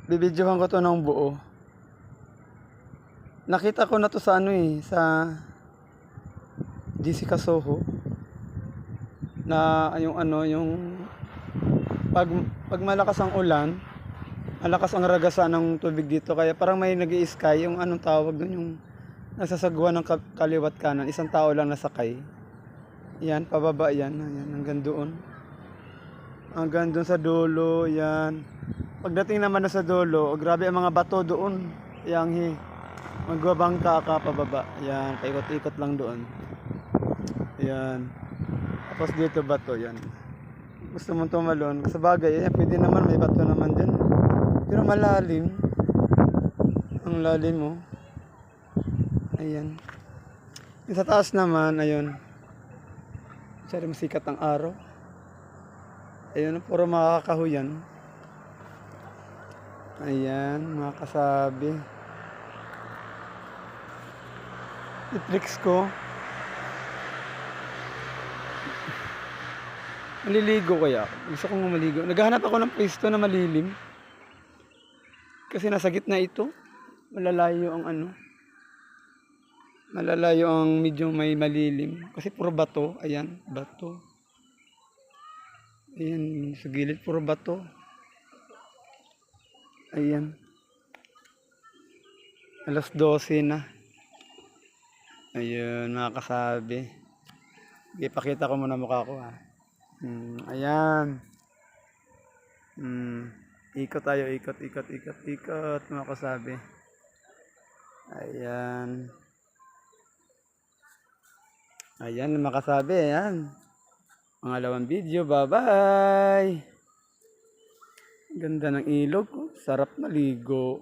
bibidyohan ko 'to ng buo. Nakita ko na 'to sa ano, sa GC Kasoho na yung ano, yung 'pag 'pag malakas ang ulan, malakas ang ragasan ng tubig dito kaya parang may nag-i-sky, yung anong tawag dun, yung nasasagwa ng kaliwat kanan, isang tao lang nasakay. Yan, pababa yan, ayan, hanggang doon. Hanggang doon sa dulo, yan. Pagdating naman na sa dulo, oh, grabe ang mga bato doon. Yang magbabangka ka pababa. Yan, paikot-ikot lang doon. Yan. Tapos dito bato, yan. Gusto mong tumalon, sa bagay, pwede naman, may bato naman din. Pero malalim. Ang lalim mo. Ayan. Yung sa taas naman, ayun. Masyari masikat ang araw. Ayun, puro makakahuyan. Ayan, mga kasabi. I-tricks ko. Maliligo kaya. Gusto kong maligo. Naghahanap ako ng pwesto na malilim. Kasi nasa gitna ito. Malalayo ang ano. Malalayo ang medyo may malilim. Kasi puro bato. Ayan, bato. Ayan, sa gilid puro bato. Ayan. Alas 12 na. Ayun, mga kasabi. Ipakita ko muna mukha ko, ha. Ayan. Ikot tayo, ikot, mga kasabi. Ayan. Ayan, mga kasabi, ayan. Pangalawang video, bye-bye. Ganda ng ilog, oh. Sarap maligo.